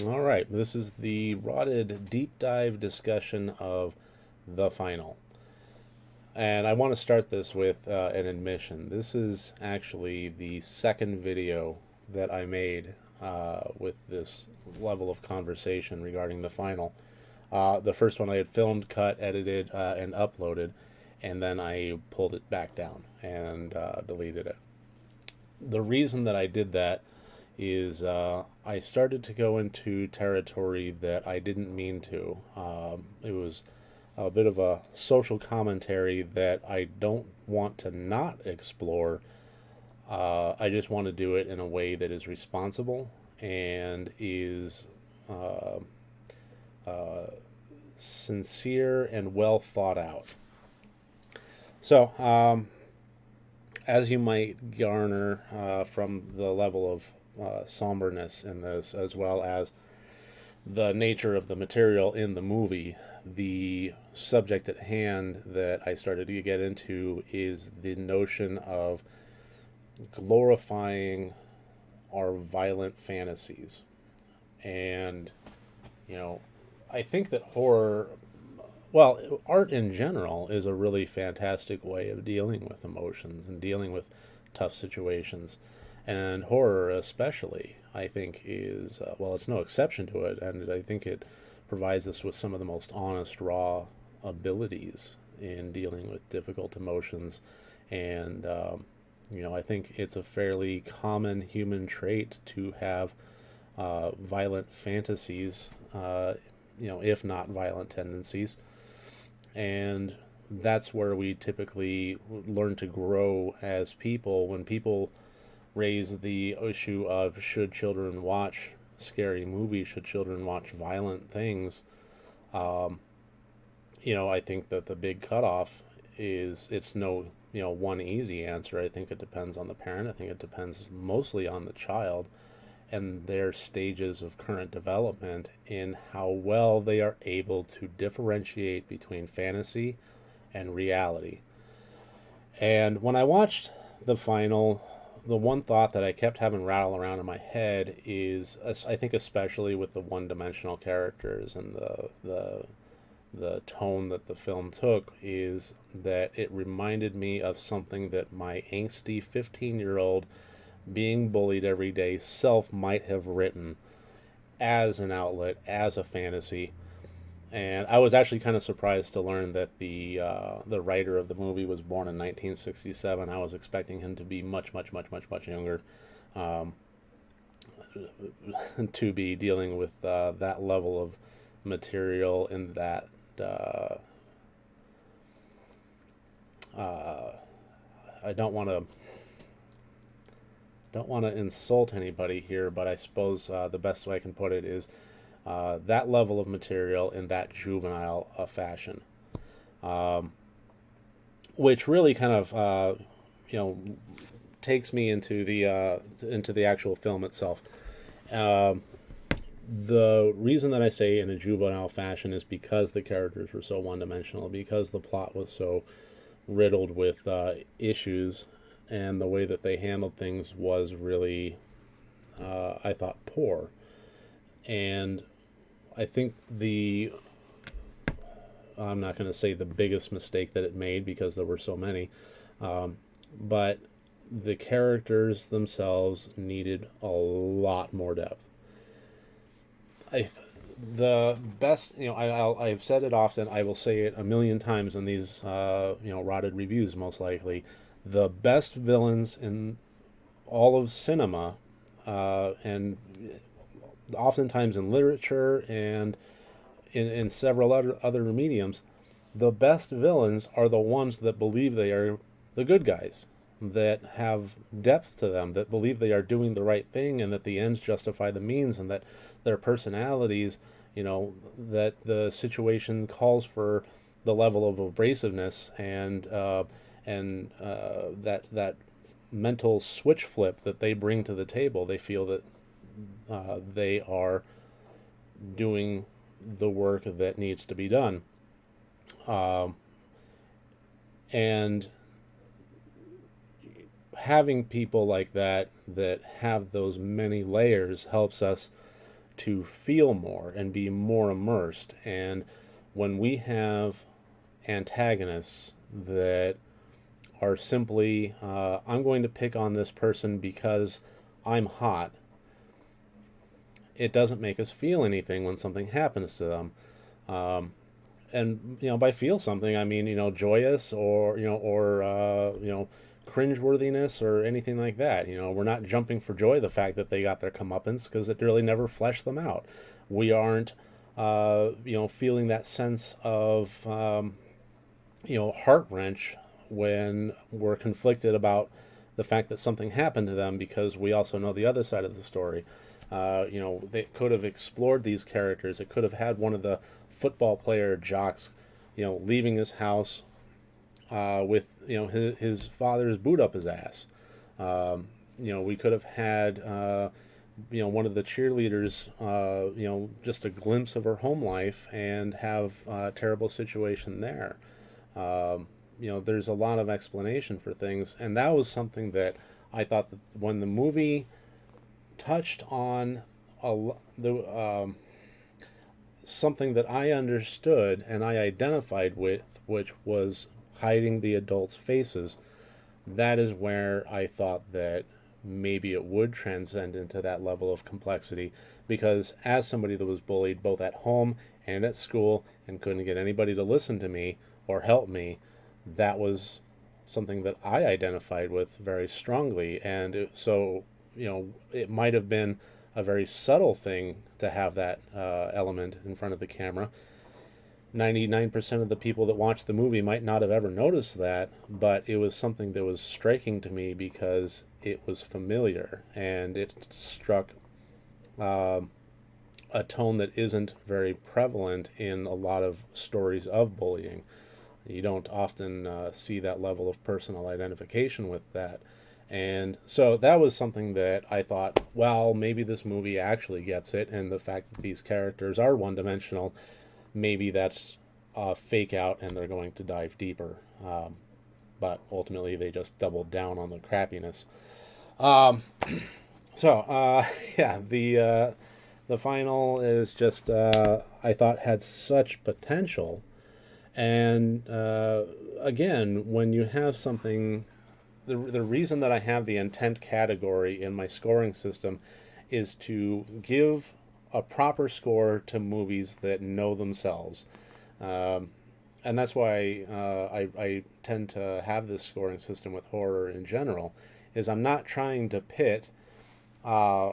All right, this is the RotD deep dive discussion of the final. And I want to start this with an admission. This is actually the second video that I made with this level of conversation regarding the final. The first one I had filmed, cut, edited, and uploaded, and then I pulled it back down and deleted it. The reason that I did that is I started to go into territory that I didn't mean to. It was a bit of a social commentary that I don't want to not explore. I just want to do it in a way that is responsible and is uh, sincere and well thought out. So, as you might garner from the level of somberness in this, as well as the nature of the material in the movie, the subject at hand that I started to get into is the notion of glorifying our violent fantasies. And, you know, I think that horror, well, art in general is a really fantastic way of dealing with emotions and dealing with tough situations. And horror, especially, I think is, well, it's no exception to it. And I think it provides us with some of the most honest, raw abilities in dealing with difficult emotions. And, I think it's a fairly common human trait to have violent fantasies, if not violent tendencies. And that's where we typically learn to grow as people. When people raise the issue of should children watch scary movies, should children watch violent things, um, I think that the big cutoff is it's no, one easy answer. I think it depends on the parent. I think it depends mostly on the child and their stages of current development in how well they are able to differentiate between fantasy and reality. And when I watched the final, the one thought that I kept having rattle around in my head is, I think, especially with the one-dimensional characters and the tone that the film took, is that it reminded me of something that my angsty 15-year-old being bullied every day self might have written as an outlet, as a fantasy. And I was actually kind of surprised to learn that the writer of the movie was born in 1967. I was expecting him to be much, much, much, much, much younger, um, to be dealing with that level of material in that. Uh, uh, I don't want to insult anybody here, but I suppose the best way I can put it is that level of material in that juvenile fashion, um, which really kind of you know takes me into the actual film itself. Um, the reason that I say in a juvenile fashion is because the characters were so one dimensional, because the plot was so riddled with issues, and the way that they handled things was really, I thought, poor. And I think I'm not going to say the biggest mistake that it made because there were so many, but the characters themselves needed a lot more depth. I, the best, I've said it often. I will say it a million times in these, rotted reviews. Most likely, the best villains in all of cinema, and oftentimes in literature and in several other mediums, the best villains are the ones that believe they are the good guys, that have depth to them, that believe they are doing the right thing, and that the ends justify the means, and that their personalities, that the situation calls for the level of abrasiveness and that mental switch flip that they bring to the table. They feel that they are doing the work that needs to be done. Um, and having people like that have those many layers helps us to feel more and be more immersed. And when we have antagonists that are simply, I'm going to pick on this person because I'm hot, it doesn't make us feel anything when something happens to them. Um, and by feel something, I mean joyous or cringeworthiness or anything like that. We're not jumping for joy the fact that they got their comeuppance because it really never fleshed them out. We aren't feeling that sense of heart wrench when we're conflicted about the fact that something happened to them because we also know the other side of the story. They could have explored these characters. It could have had one of the football player jocks, leaving his house with his father's boot up his ass. We could have had one of the cheerleaders, just a glimpse of her home life and have a terrible situation there. There's a lot of explanation for things, and that was something that I thought that when the movie touched on something that I understood and I identified with, which was hiding the adults' faces, that is where I thought that maybe it would transcend into that level of complexity. Because as somebody that was bullied both at home and at school and couldn't get anybody to listen to me or help me, that was something that I identified with very strongly. And it might have been a very subtle thing to have that element in front of the camera. 99% of the people that watched the movie might not have ever noticed that, but it was something that was striking to me because it was familiar and it struck a tone that isn't very prevalent in a lot of stories of bullying. You don't often see that level of personal identification with that. And so that was something that I thought, well, maybe this movie actually gets it, and the fact that these characters are one dimensional, maybe that's a fake out and they're going to dive deeper. But ultimately, they just doubled down on the crappiness. Um, yeah, the final is just I thought had such potential, and again, when you have something, the reason that I have the intent category in my scoring system is to give a proper score to movies that know themselves. Um, and that's why I tend to have this scoring system with horror in general, is I'm not trying to pit, uh,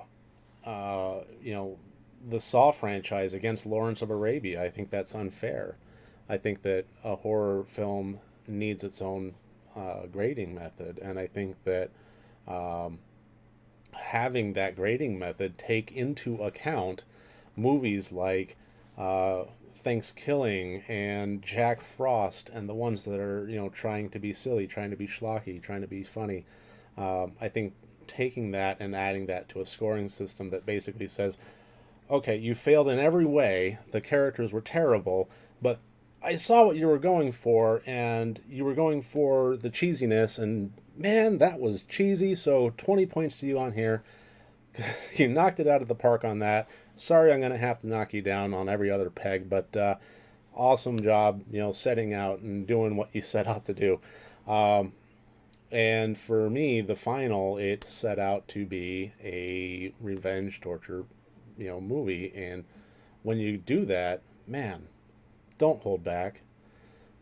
you know, the Saw franchise against Lawrence of Arabia. I think that's unfair. I think that a horror film needs its own grading method, and I think that um, having that grading method take into account movies like uh, Thanksgiving and Jack Frost and the ones that are trying to be silly, trying to be schlocky, trying to be funny. I think taking that and adding that to a scoring system that basically says, okay, you failed in every way. The characters were terrible, but I saw what you were going for, and you were going for the cheesiness, and man, that was cheesy, so 20 points to you on here. You knocked it out of the park on that. Sorry, I'm going to have to knock you down on every other peg, but awesome job, setting out and doing what you set out to do. Um, and for me, the final, it set out to be a revenge torture, movie. And when you do that, man, don't hold back.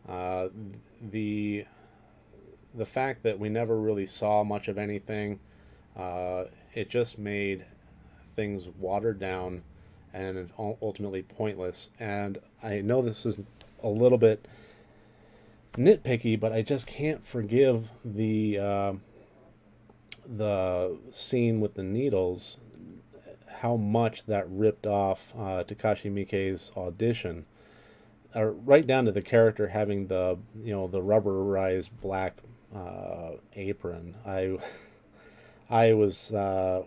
Uh, the the fact that we never really saw much of anything, uh, it just made things watered down and ultimately pointless. And I know this is a little bit nitpicky, but I just can't forgive the scene with the needles. How much that ripped off Takashi Miike's audition, right down to the character having the rubberized black apron. I was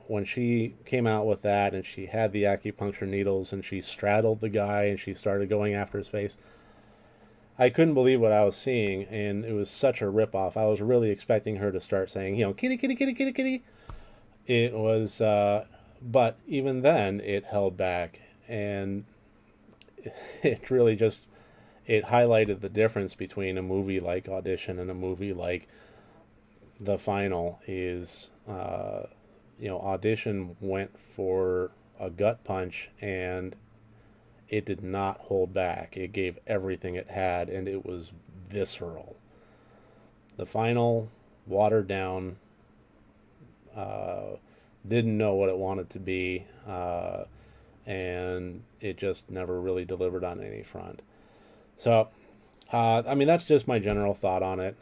when she came out with that and she had the acupuncture needles and she straddled the guy and she started going after his face. I couldn't believe what I was seeing, and it was such a ripoff. I was really expecting her to start saying, kitty, kitty, kitty, kitty, kitty. It was But even then, it held back, and it really just it highlighted the difference between a movie like Audition and a movie like The Final. Is Audition went for a gut punch, and it did not hold back. It gave everything it had, and it was visceral. The Final, watered down, uh, didn't know what it wanted to be, and it just never really delivered on any front. So, I mean, that's just my general thought on it.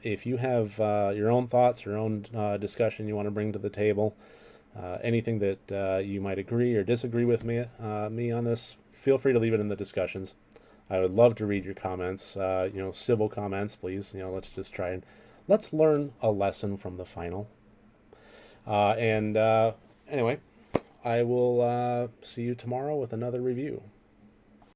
If you have your own thoughts, your own discussion you want to bring to the table, anything that you might agree or disagree with me on this, feel free to leave it in the discussions. I would love to read your comments. Civil comments, please. Let's just try and let's learn a lesson from the final. And anyway, I will see you tomorrow with another review.